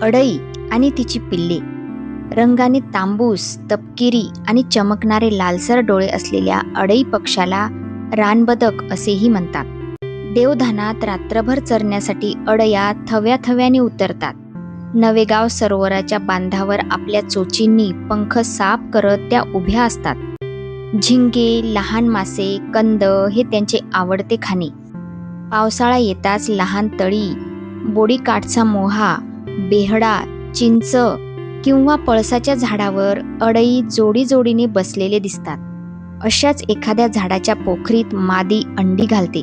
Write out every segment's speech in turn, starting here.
अडई आणि तिची पिल्ले. रंगाने तांबूस, तपकिरी आणि चमकणारे लालसर डोळे असलेल्या अडई पक्षाला रानबदक असेही म्हणतात. देवधानात रात्रभर चरण्यासाठी अडया थव्या थव्याने उतरतात. नवेगाव सरोवराच्या बांधावर आपल्या चोचींनी पंख साफ करत त्या उभ्या असतात. झिंगे, लहान मासे, कंद हे त्यांचे आवडते खाणे. पावसाळा येताच लहान तळी, बोडीकाठचा मोहा, बेहडा, चिंच किंवा पळसाच्या झाडावर अडई जोडी जोडीने बसलेले दिसतात. अशाच एखाद्या झाडाच्या पोखरीत मादी अंडी घालते.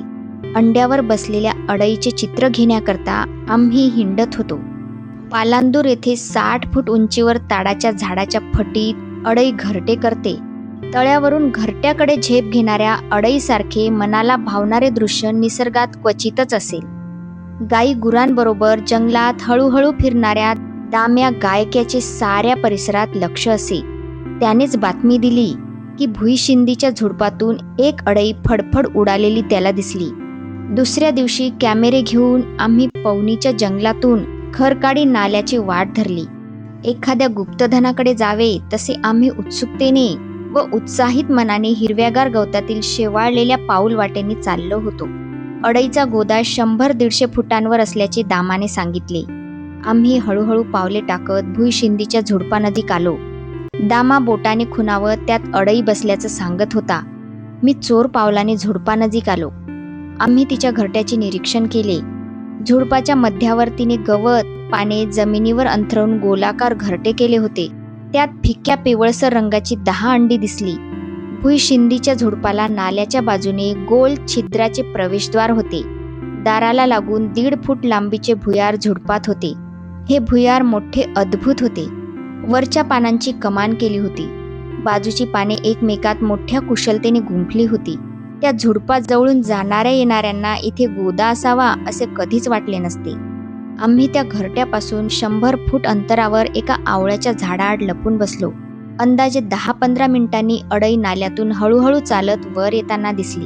अंड्यावर बसलेल्या अडईचे चित्र घेण्याकरता आम्ही हिंडत होतो. पालांदूर येथे 60 फूट उंचीवर ताडाच्या झाडाच्या फटीत अडई घरटे करते. तळ्यावरून घरट्याकडे झेप घेणाऱ्या अडईसारखे मनाला भावणारे दृश्य निसर्गात क्वचितच असेल. गाई गुरांबरोबर जंगलात हळूहळू फिरणाऱ्या दाम्या गायक्याचे साऱ्या परिसरात लक्ष असे. त्यानेच बातमी दिली की भुईशिंदीच्या झुडपातून एक अडई फडफड उडालेली त्याला दिसली. दुसऱ्या दिवशी कॅमेरे घेऊन आम्ही पवनीच्या जंगलातून खरकाडी नाल्याची वाट धरली. एखाद्या गुप्तधनाकडे जावे तसे आम्ही उत्सुकतेने व उत्साहित मनाने हिरव्यागार गवतातील शेवाळलेल्या पाऊल वाटेने चाललो होतो. अडईचा गोदा 100-150 फुटांवर असल्याचे दामाने सांगितले. आम्ही हळूहळू पावले टाकत भुईशिंदीच्या झुडपानजीक आलो. दामा बोटाने खुणावत त्यात अडई बसल्याचं सांगत होता. मी चोर पावलाने झुडपानजीक आलो. आम्ही तिच्या घरट्याचे निरीक्षण केले. झुडपाच्या मध्यावर तिने गवत पाने जमिनीवर अंथरून गोलाकार घरटे केले होते. त्यात फिक्या पिवळसर रंगाची 10 अंडी दिसली. भुईशिंदीच्या झुडपाला नाल्याच्या बाजूने गोल छिद्राचे प्रवेशद्वार होते. दाराला लागून 1.5 फूट लांबीचे भुयार झुडपात होते. हे भुयार मोठे अद्भुत होते. वरच्या पानांची कमान केली होती. बाजूची पाने एकमेकात मोठ्या कुशलतेने गुंफली होती. त्या झुडपात जवळून जाणाऱ्या येणाऱ्यांना इथे गोदा असावा असे कधीच वाटले नसते. आम्ही त्या घरट्यापासून 100 फूट अंतरावर एका आवळ्याच्या झाडाआड लपून बसलो. अंदाजे 10-15 मिनिटांनी अडई नाल्यातून हळूहळू चालत वर येताना दिसली.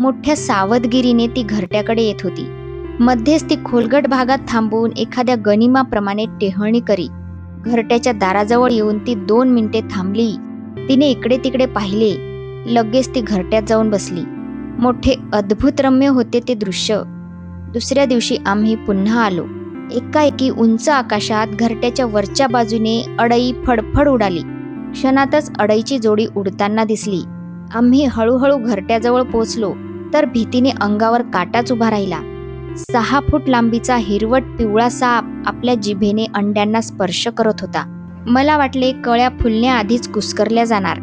मोठ्या सावधगिरीने ती घरट्याकडे येत होती. मध्येच ती खोलगट भागात थांबून एखाद्या गनिमाप्रमाणे टेहळणी करी. घरट्याच्या दाराजवळ येऊन ती 2 मिनिटे थांबली. तिने इकडे तिकडे पाहिले. लगेच ती घरट्यात जाऊन बसली. मोठे अद्भुत रम्य होते ते दृश्य. दुसऱ्या दिवशी आम्ही पुन्हा आलो. एकाएकी उंच आकाशात घरट्याच्या वरच्या बाजूने अडई फडफड उडाली. क्षणातच अडईची जोडी उडताना दिसली. आम्ही हळूहळू घरट्याजवळ पोचलो तर भीतीने अंगावर काटाच उभा राहिला. 6 फूट लांबीचा हिरवट पिवळा साप आपल्या जिभेने अंड्यांना स्पर्श करत होता. मला वाटले कळ्या फुलण्याआधीच कुस्करल्या जाणार.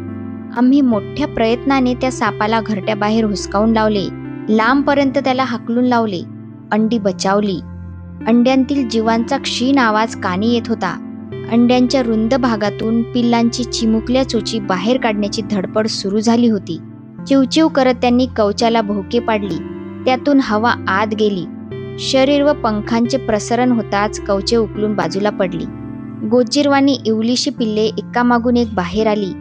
आम्ही मोठ्या प्रयत्नाने त्या सापाला घरट्याबाहेर हुसकावून लावले. लांबपर्यंत त्याला हाकलून लावले. अंडी बचावली. अंड्यांतील जीवांचा क्षीण आवाज कानी येत होता. अंड्यांच्या रुंद भागातून पिल्लांची चिमुकल्या चोची बाहेर काढण्याची धडपड सुरू झाली होती. चिवचिव करत त्यांनी कवचाला भोके पाडली. त्यातून हवा आत गेली. शरीर व पंखांचे प्रसरण होताच कवचे उकलून बाजूला पडली. गोजीरवाणी इवलीशी पिल्ले एकामागून एक बाहेर आली.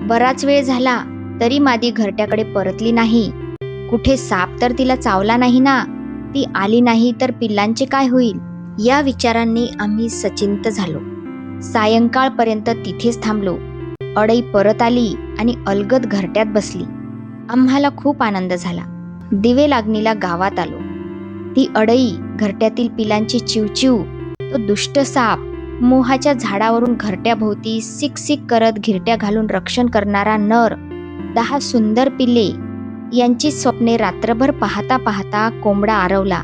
बराच वेळ झाला तरी मादी घरट्याकडे परतली नाही. कुठे साप तर तिला चावला नाही ना? ती आली नाही तर पिल्लांचे काय होईल? या विचारांनी आम्ही सचिंत झालो. सायंकाळपर्यंत तिथेच थांबलो. अडई परत आली आणि अलगद घरट्यात बसली. आम्हाला खूप आनंद झाला. दिवे लागणीला गावात आलो. ती अडई, घरट्यातील पिलांची चिवचिव, तो दुष्ट साप, मोहाच्या झाडावरून घरट्याभोवती सिक सिक करत घिरट्या घालून रक्षण करणारा नर, 10 सुंदर पिल्ले यांची स्वप्ने रात्रभर पाहता पाहता कोंबडा आरवला.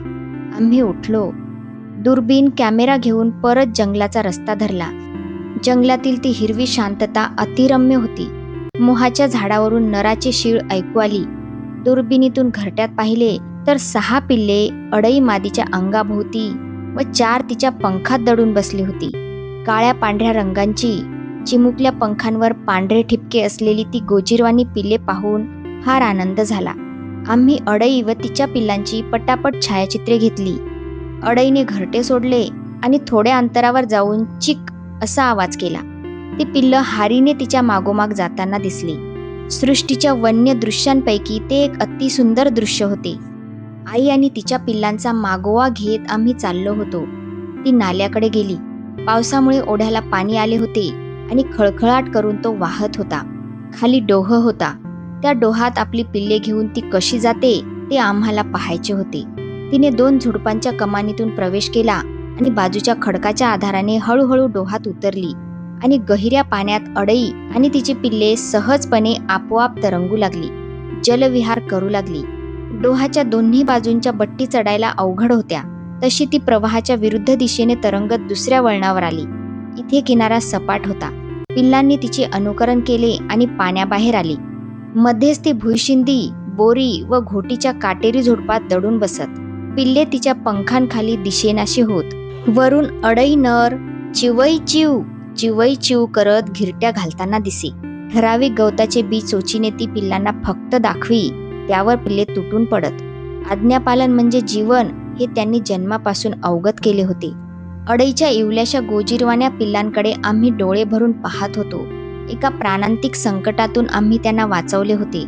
आम्ही उठलो. दुर्बीण कॅमेरा घेऊन परत जंगलाचा रस्ता धरला. जंगलातील ती हिरवी शांतता अतिरम्य होती. मोहाच्या झाडावरून नराची शीळ ऐकू आली. दुर्बिणीतून घरट्यात पाहिले तर 6 पिल्ले अडई मादीच्या अंगाभोवती व 4 तिच्या पंखात दडून बसली होती. काळ्या पांढऱ्या रंगांची चिमुकल्या पंखांवर पांढरे ठिपके असलेली ती गोजीरवाणी पिल्ले पाहून फार आनंद झाला. आम्ही अडई व तिच्या पिल्लांची पटापट छायाचित्रे घेतली. अडईने घरटे सोडले आणि थोड्या अंतरावर जाऊन चिक असा आवाज केला. ती पिल्लं हारीने तिच्या मागोमाग जाताना दिसली. सृष्टीच्या वन्य दृश्यांपैकी ते एक अतिसुंदर दृश्य होते. आई आणि तिच्या पिल्लांचा मागोवा घेत आम्ही चाललो होतो. ती नाल्याकडे गेली. पावसामुळे ओढ्याला पाणी आले होते आणि खळखळाट करून तो वाहत होता. खाली डोह होता. त्या डोहात आपली पिल्ले घेऊन ती कशी जाते ते आम्हाला पाहायचे होते. तिने 2 झुडपांच्या कमानीतून प्रवेश केला आणि बाजूच्या खडकाच्या आधाराने हळूहळू डोहात उतरली आणि गहिऱ्या पाण्यात अडई आणि तिची पिल्ले सहजपणे आपोआप तरंगू लागली, जलविहार करू लागली. डोहाच्या दोन्ही बाजूंच्या बट्टी चढायला अवघड होत्या, तशी ती प्रवाहाच्या विरुद्ध दिशेने तरंगत दुसऱ्या वळणावर आली. इथे किनारा सपाट होता. पिल्लांनी तिचे अनुकरण केले आणि पाण्याबाहेर आली. मध्येच ती भुईशिंदी, बोरी व घोटीच्या काटेरी झुडपात दडून बसत. पिल्ले तिच्या पंखांखाली दिशेनाशी होत. वरून अडई नर चिवई चिव चिवई चिव करत घिरट्या घालताना दिसे. ठराविक गवताचे बी चोचीने ती पिल्लांना फक्त दाखवी. त्यावर पिल्ले तुटून पडत. आज्ञापालन म्हणजे जीवन हे त्यांनी जन्मापासून अवगत केले होते. अडईच्या इवल्याशा गोजीरवाण्या पिल्लांकडे आम्ही डोळे भरून पाहत होतो. एका प्राणांतिक संकटातून आम्ही त्यांना वाचवले होते.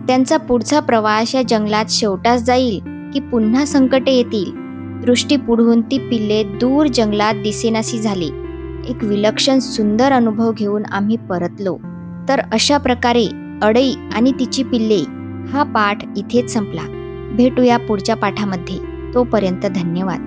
त्यांचा पुढचा प्रवास या जंगलात शेवटास जाईल की पुन्हा संकटे येतील? दृष्टी पुढून ती पिल्ले दूर जंगलात दिसेनाशी झाली. एक विलक्षण सुंदर अनुभव घेऊन आम्ही परतलो. तर अशा प्रकारे अडई आणि तिची पिल्ले हा पाठ इथेच संपला. भेटूया पुढच्या पाठामध्ये. तोपर्यंत धन्यवाद.